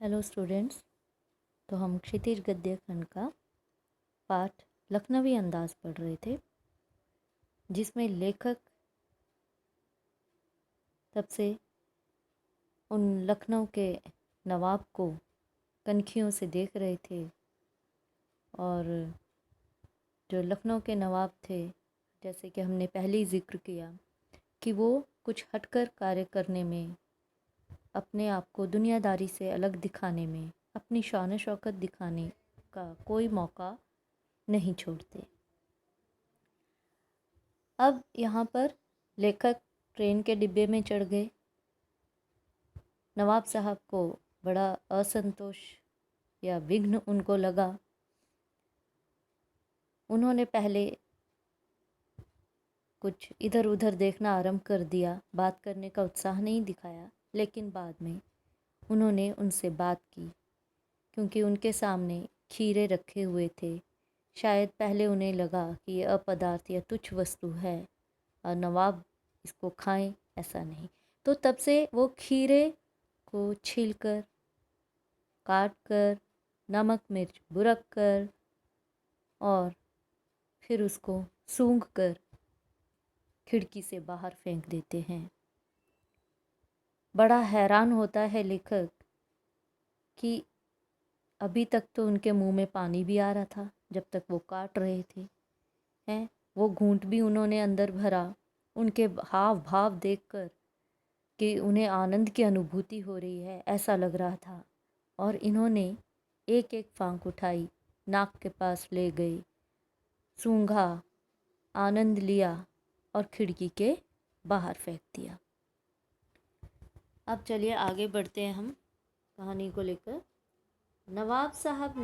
Hello students. तो हम क्षितिज गद्य खंड का पाठ लखनवी अंदाज पढ़ रहे थे, जिसमें लेखक तब से उन लखनऊ के नवाब को कनखियों से देख रहे थे। और जो लखनऊ के नवाब थे, जैसे कि हमने पहले ही जिक्र किया कि वो कुछ हटकर कार्य करने में, अपने आप को दुनियादारी से अलग दिखाने में, अपनी शान शौकत दिखाने का कोई मौका नहीं छोड़ते। अब यहाँ पर लेखक ट्रेन के डिब्बे में चढ़ गए। नवाब साहब को बड़ा असंतोष या विघ्न उनको लगा। उन्होंने पहले कुछ इधर उधर देखना आरंभ कर दिया, बात करने का उत्साह नहीं दिखाया, लेकिन बाद में उन्होंने उनसे बात की, क्योंकि उनके सामने खीरे रखे हुए थे। शायद पहले उन्हें लगा कि ये अपदार्थ या तुच्छ वस्तु है और नवाब इसको खाएं, ऐसा नहीं। तो तब से वो खीरे को छीलकर, काट कर, नमक मिर्च बुरक कर और फिर उसको सूंघ कर खिड़की से बाहर फेंक देते हैं। बड़ा हैरान होता है लेखक कि अभी तक तो उनके मुंह में पानी भी आ रहा था जब तक वो काट रहे थे, हैं वो घूंट भी उन्होंने अंदर भरा। उनके हाव भाव देखकर कि उन्हें आनंद की अनुभूति हो रही है, ऐसा लग रहा था। और इन्होंने एक एक फांक उठाई, नाक के पास ले गए, सूंघा, आनंद लिया और खिड़की के बाहर फेंक दिया। अब चलिए आगे बढ़ते हैं हम कहानी को लेकर। नवाब साहब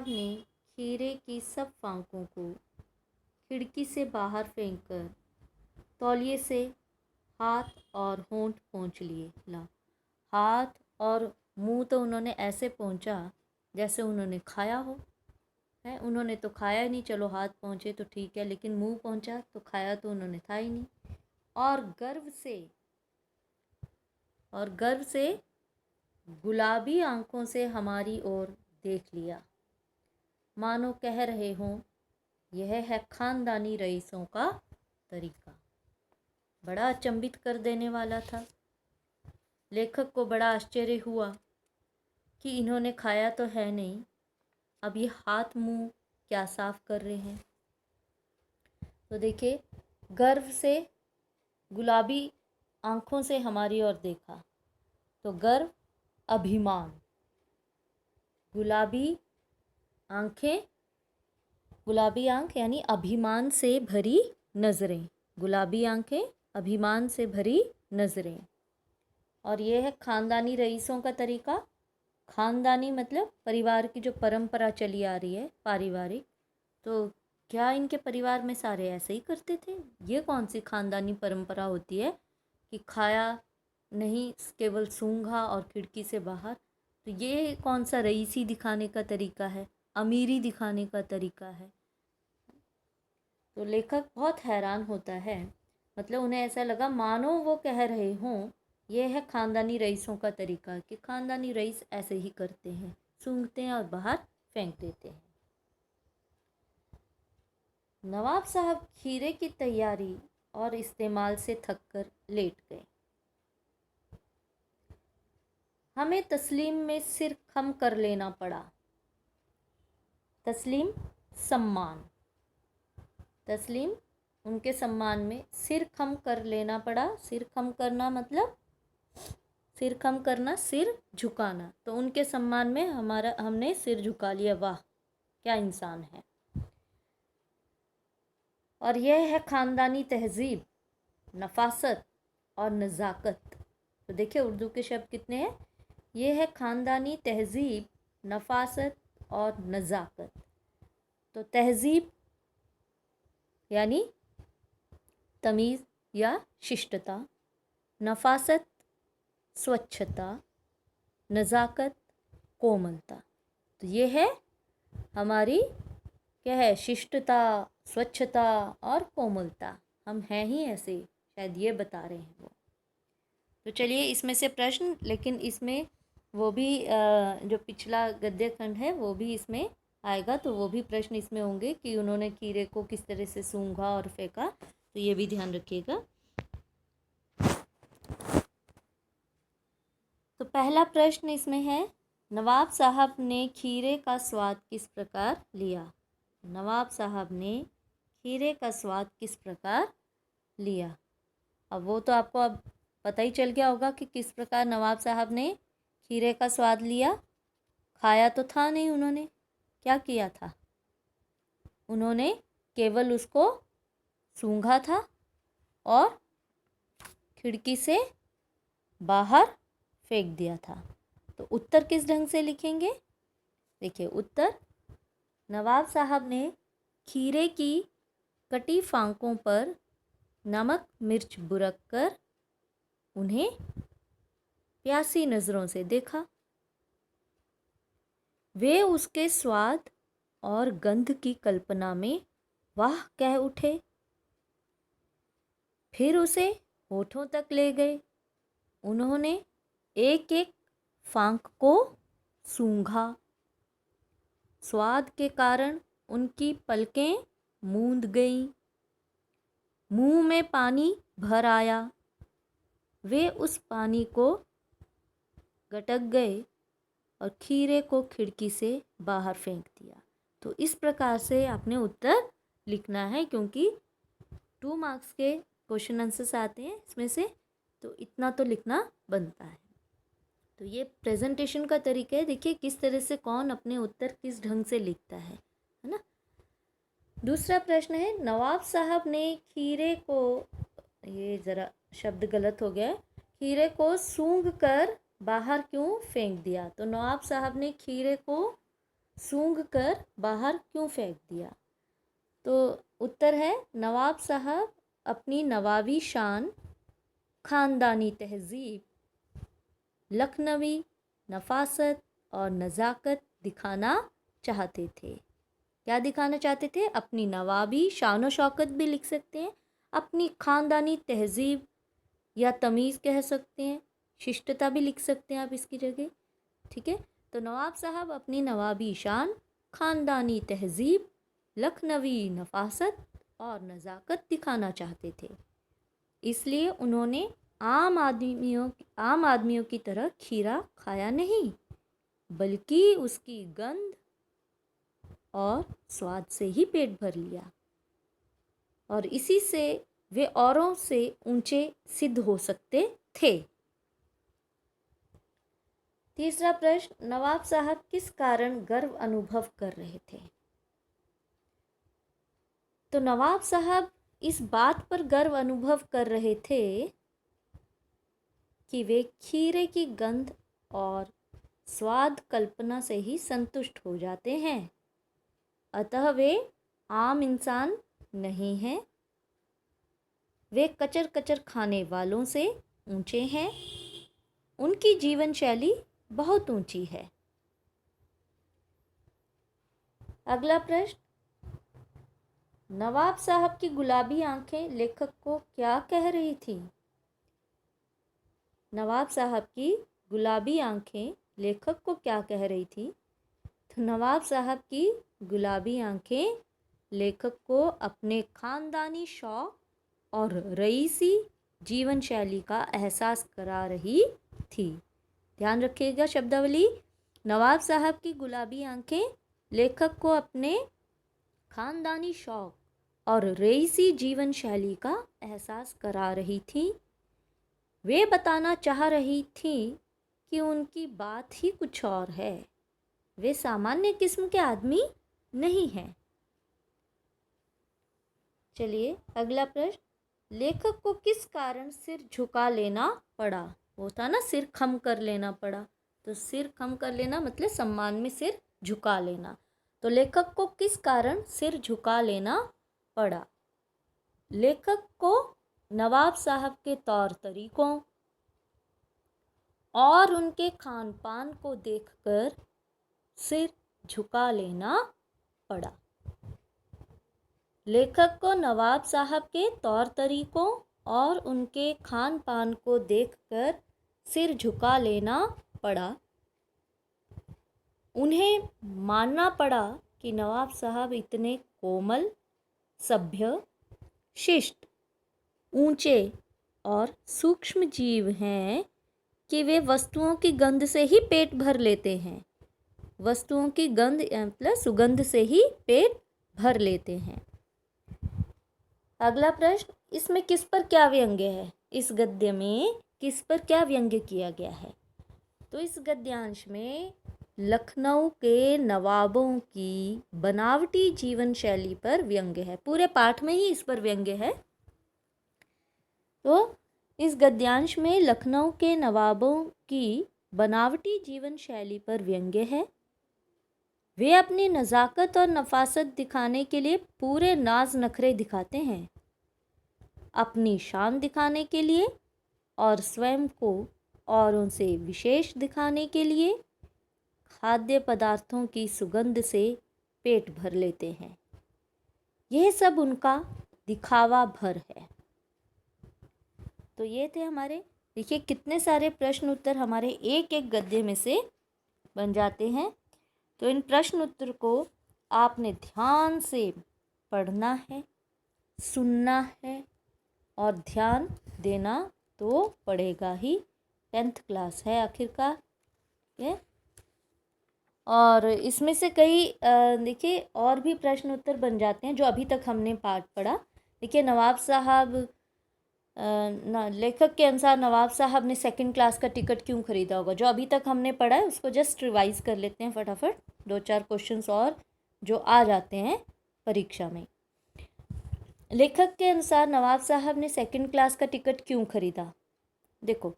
ने खीरे की सब फांकों को खिड़की से बाहर फेंककर तौलिए से हाथ और होंठ पोंछ लिए। ला, हाथ और मुंह तो उन्होंने ऐसे पोंछा जैसे उन्होंने खाया हो। है, उन्होंने तो खाया नहीं, चलो हाथ पोंछे तो ठीक है, लेकिन मुंह पोंछा तो खाया तो उन्होंने था ही नहीं। और गर्व से गुलाबी आंखों से हमारी ओर देख लिया, मानो कह रहे हों यह है खानदानी रईसों का तरीका। बड़ा अचंभित कर देने वाला था। लेखक को बड़ा आश्चर्य हुआ कि इन्होंने खाया तो है नहीं, अब ये हाथ मुंह क्या साफ कर रहे हैं। तो देखिए, गर्व से गुलाबी आंखों से हमारी ओर देखा, तो गर्व, अभिमान, गुलाबी आंखें, गुलाबी आंख यानी अभिमान से भरी नज़रें, गुलाबी आंखें, अभिमान से भरी नज़रें। और ये है खानदानी रईसों का तरीका। खानदानी मतलब परिवार की जो परंपरा चली आ रही है, पारिवारिक। तो क्या इनके परिवार में सारे ऐसे ही करते थे? ये कौन सी खानदानी परंपरा होती है कि खाया नहीं, केवल सूंघा और खिड़की से बाहर? तो ये कौन सा रईसी दिखाने का तरीका है, अमीरी दिखाने का तरीका है? तो लेखक बहुत हैरान होता है। मतलब उन्हें ऐसा लगा मानो वो कह रहे हों यह है खानदानी रईसों का तरीका, कि खानदानी रईस ऐसे ही करते हैं, सूंघते हैं और बाहर फेंक देते हैं। नवाब साहब खीरे की तैयारी और इस्तेमाल से थककर लेट गए। हमें तस्लीम में सिर खम कर लेना पड़ा। तस्लीम सम्मान, तस्लीम उनके सम्मान में सिर खम कर लेना पड़ा। सिर खम करना मतलब सिर खम करना, सिर झुकाना। तो उनके सम्मान में हमने सिर झुका लिया। वाह, क्या इंसान है। और यह है खानदानी तहजीब, नफासत और नज़ाकत। तो देखिए उर्दू के शब्द कितने हैं। ये है खानदानी तहजीब, नफासत और नज़ाकत। तो तहजीब यानी तमीज़ या शिष्टता, नफासत स्वच्छता, नज़ाकत कोमलता। तो ये है हमारी, क्या है, शिष्टता, स्वच्छता और कोमलता। हम हैं ही ऐसे, शायद ये बता रहे हैं वो। तो चलिए इसमें से प्रश्न, लेकिन इसमें वो भी जो पिछला गद्य खंड है वो भी इसमें आएगा, तो वो भी प्रश्न इसमें होंगे कि उन्होंने खीरे को किस तरह से सूंघा और फेंका, तो ये भी ध्यान रखिएगा। तो पहला प्रश्न इसमें है, नवाब साहब ने खीरे का स्वाद किस प्रकार लिया। नवाब साहब ने खीरे का स्वाद किस प्रकार लिया। अब वो तो आपको अब पता ही चल गया होगा कि किस प्रकार नवाब साहब ने खीरे का स्वाद लिया। खाया तो था नहीं उन्होंने, क्या किया था, उन्होंने केवल उसको सूंघा था और खिड़की से बाहर फेंक दिया था। तो उत्तर किस ढंग से लिखेंगे, देखिए उत्तर, नवाब साहब ने खीरे की कटी फांकों पर नमक मिर्च बुरक कर उन्हें प्यासी नज़रों से देखा। वे उसके स्वाद और गंध की कल्पना में वाह कह उठे। फिर उसे होठों तक ले गए। उन्होंने एक एक फांक को सूंघा। स्वाद के कारण उनकी पलकें मूंद गईं। मुंह में पानी भर आया। वे उस पानी को गटक गए और खीरे को खिड़की से बाहर फेंक दिया। तो इस प्रकार से आपने उत्तर लिखना है, क्योंकि 2 मार्क्स के क्वेश्चन आंसर्स आते हैं इसमें से, तो इतना तो लिखना बनता है। तो ये प्रेजेंटेशन का तरीका है, देखिए किस तरह से कौन अपने उत्तर किस ढंग से लिखता है ना। दूसरा प्रश्न है, नवाब साहब ने खीरे को, ये ज़रा शब्द गलत हो गया, खीरे को सूंघ कर बाहर क्यों फेंक दिया। तो नवाब साहब ने खीरे को सूंघ कर बाहर क्यों फेंक दिया। तो उत्तर है, नवाब साहब अपनी नवाबी शान, ख़ानदानी तहज़ीब, लखनवी नफासत और नज़ाकत दिखाना चाहते थे। क्या दिखाना चाहते थे, अपनी नवाबी शान व शौकत भी लिख सकते हैं, अपनी ख़ानदानी तहज़ीब या तमीज़ कह सकते हैं, शिष्टता भी लिख सकते हैं आप इसकी जगह, ठीक है। तो नवाब साहब अपनी नवाबी शान, ख़ानदानी तहज़ीब, लखनवी नफासत और नज़ाकत दिखाना चाहते थे, इसलिए उन्होंने आम आदमियों की तरह खीरा खाया नहीं, बल्कि उसकी गंध और स्वाद से ही पेट भर लिया, और इसी से वे औरों से ऊंचे सिद्ध हो सकते थे। तीसरा प्रश्न, नवाब साहब किस कारण गर्व अनुभव कर रहे थे। तो नवाब साहब इस बात पर गर्व अनुभव कर रहे थे कि वे खीरे की गंध और स्वाद कल्पना से ही संतुष्ट हो जाते हैं, अतः वे आम इंसान नहीं हैं, वे कचर कचर खाने वालों से ऊंचे हैं, उनकी जीवन शैली बहुत ऊंची है। अगला प्रश्न, नवाब साहब की गुलाबी आंखें लेखक को क्या कह रही थी। नवाब साहब की गुलाबी आंखें लेखक को क्या कह रही थी। तो नवाब साहब की गुलाबी आंखें लेखक को अपने ख़ानदानी शौक और रईसी जीवन शैली का एहसास करा रही थी। ध्यान रखिएगा शब्दावली, नवाब साहब की गुलाबी आंखें लेखक को अपने ख़ानदानी शौक और रईसी जीवन शैली का एहसास करा रही थी। वे बताना चाह रही थी कि उनकी बात ही कुछ और है, वे सामान्य किस्म के आदमी नहीं हैं। चलिए अगला प्रश्न, लेखक को किस कारण सिर झुका लेना पड़ा। वो था ना सिर खम कर लेना पड़ा, तो सिर खम कर लेना मतलब सम्मान में सिर झुका लेना। तो लेखक को किस कारण सिर झुका लेना पड़ा। लेखक को नवाब साहब के तौर तरीकों और उनके खान पान को देखकर सिर झुका लेना पड़ा। लेखक को नवाब साहब के तौर तरीकों और उनके खान पान को देखकर सिर झुका लेना पड़ा। उन्हें मानना पड़ा कि नवाब साहब इतने कोमल, सभ्य, शिष्ट, ऊंचे और सूक्ष्म जीव हैं कि वे वस्तुओं की गंध से ही पेट भर लेते हैं। वस्तुओं की गंध प्लस सुगंध से ही पेट भर लेते हैं। अगला प्रश्न, इसमें किस पर क्या व्यंग्य है? इस गद्य में किस पर क्या व्यंग्य किया गया है? तो इस गद्यांश में लखनऊ के नवाबों की बनावटी जीवन शैली पर व्यंग्य है। पूरे पाठ में ही इस पर व्यंग्य है। तो इस गद्यांश में लखनऊ के नवाबों की बनावटी जीवन शैली पर व्यंग्य है। वे अपनी नज़ाकत और नफासत दिखाने के लिए पूरे नाज नखरे दिखाते हैं। अपनी शान दिखाने के लिए और स्वयं को औरों से विशेष दिखाने के लिए खाद्य पदार्थों की सुगंध से पेट भर लेते हैं। यह सब उनका दिखावा भर है। तो ये थे हमारे, देखिए कितने सारे प्रश्न उत्तर हमारे एक एक गद्य में से बन जाते हैं। तो इन प्रश्न उत्तर को आपने ध्यान से पढ़ना है, सुनना है और ध्यान देना तो पड़ेगा ही। 10th क्लास है आखिरकार, ठीक है। और इसमें से कई देखिए और भी प्रश्न उत्तर बन जाते हैं जो अभी तक हमने पाठ पढ़ा। देखिए नवाब साहब लेखक के अनुसार नवाब साहब ने 2nd क्लास का टिकट क्यों खरीदा होगा? जो अभी तक हमने पढ़ा है उसको जस्ट रिवाइज कर लेते हैं फटाफट। 2-4 क्वेश्चंस और जो आ जाते हैं परीक्षा में। लेखक के अनुसार नवाब साहब ने 2nd क्लास का टिकट क्यों खरीदा? देखो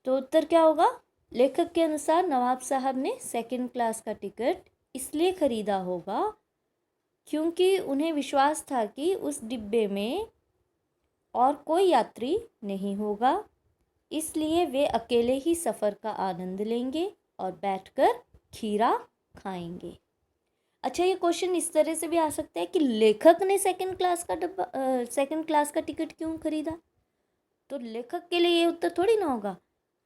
तो उत्तर क्या होगा? लेखक के अनुसार नवाब साहब ने 2nd क्लास का टिकट इसलिए खरीदा होगा क्योंकि उन्हें विश्वास था कि उस डिब्बे में और कोई यात्री नहीं होगा, इसलिए वे अकेले ही सफ़र का आनंद लेंगे और बैठकर खीरा खाएंगे। अच्छा, ये क्वेश्चन इस तरह से भी आ सकता है कि लेखक ने 2nd क्लास का 2nd क्लास का टिकट क्यों खरीदा? तो लेखक के लिए ये उत्तर थोड़ी ना होगा।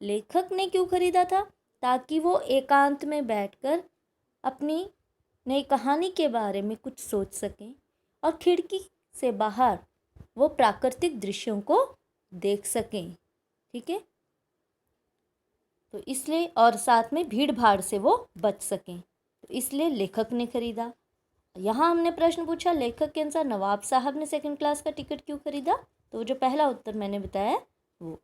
लेखक ने क्यों खरीदा था? ताकि वो एकांत में बैठकर अपनी नई कहानी के बारे में कुछ सोच सकें और खिड़की से बाहर वो प्राकृतिक दृश्यों को देख सकें, ठीक है। तो इसलिए, और साथ में भीड़ भाड़ से वो बच सकें, तो इसलिए लेखक ने खरीदा। यहाँ हमने प्रश्न पूछा लेखक के अनुसार नवाब साहब ने 2nd क्लास का टिकट क्यों खरीदा? तो जो पहला उत्तर मैंने बताया वो।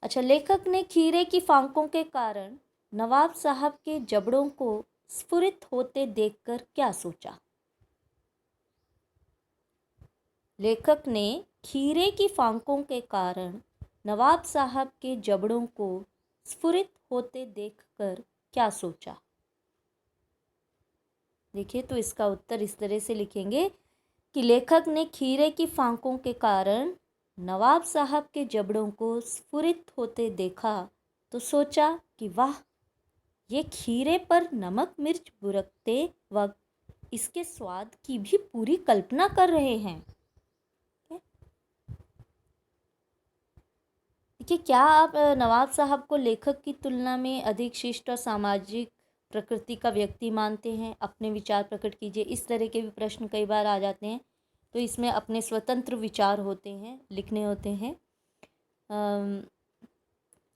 अच्छा, लेखक ने खीरे की फांकों के कारण नवाब साहब के जबड़ों को स्फुरित होते देखकर क्या सोचा? लेखक ने खीरे की फांकों के कारण नवाब साहब के जबड़ों को स्फुरित होते देखकर क्या सोचा? देखिए तो इसका उत्तर इस तरह से लिखेंगे कि लेखक ने खीरे की फांकों के कारण नवाब साहब के जबड़ों को स्फुरित होते देखा तो सोचा कि वाह, ये खीरे पर नमक मिर्च बुरकते वक्त इसके स्वाद की भी पूरी कल्पना कर रहे हैं। देखिए, क्या आप नवाब साहब को लेखक की तुलना में अधिक शिष्ट और सामाजिक प्रकृति का व्यक्ति मानते हैं? अपने विचार प्रकट कीजिए। इस तरह के भी प्रश्न कई बार आ जाते हैं, तो इसमें अपने स्वतंत्र विचार होते हैं, लिखने होते हैं।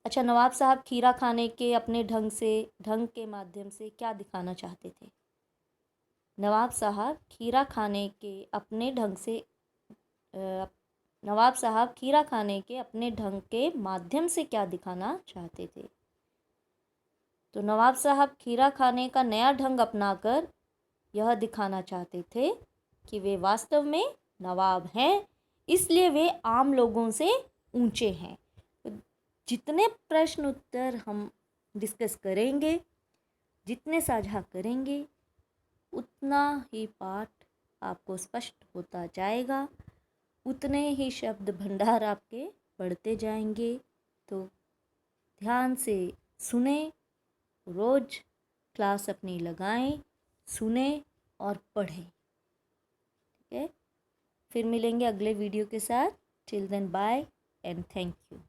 अच्छा, नवाब साहब खीरा खाने के अपने ढंग के माध्यम से क्या दिखाना चाहते थे? नवाब साहब खीरा खाने के अपने ढंग से नवाब साहब खीरा खाने के अपने ढंग के माध्यम से क्या दिखाना चाहते थे? तो नवाब साहब खीरा खाने का नया ढंग अपनाकर यह दिखाना चाहते थे कि वे वास्तव में नवाब हैं, इसलिए वे आम लोगों से ऊंचे हैं। तो जितने प्रश्न उत्तर हम डिस्कस करेंगे, जितने साझा करेंगे, उतना ही पाठ आपको स्पष्ट होता जाएगा, उतने ही शब्द भंडार आपके बढ़ते जाएंगे। तो ध्यान से सुने, रोज़ क्लास अपनी लगाएं, सुने और पढ़ें, ठीक है। फिर मिलेंगे अगले वीडियो के साथ। Till then bye and thank you.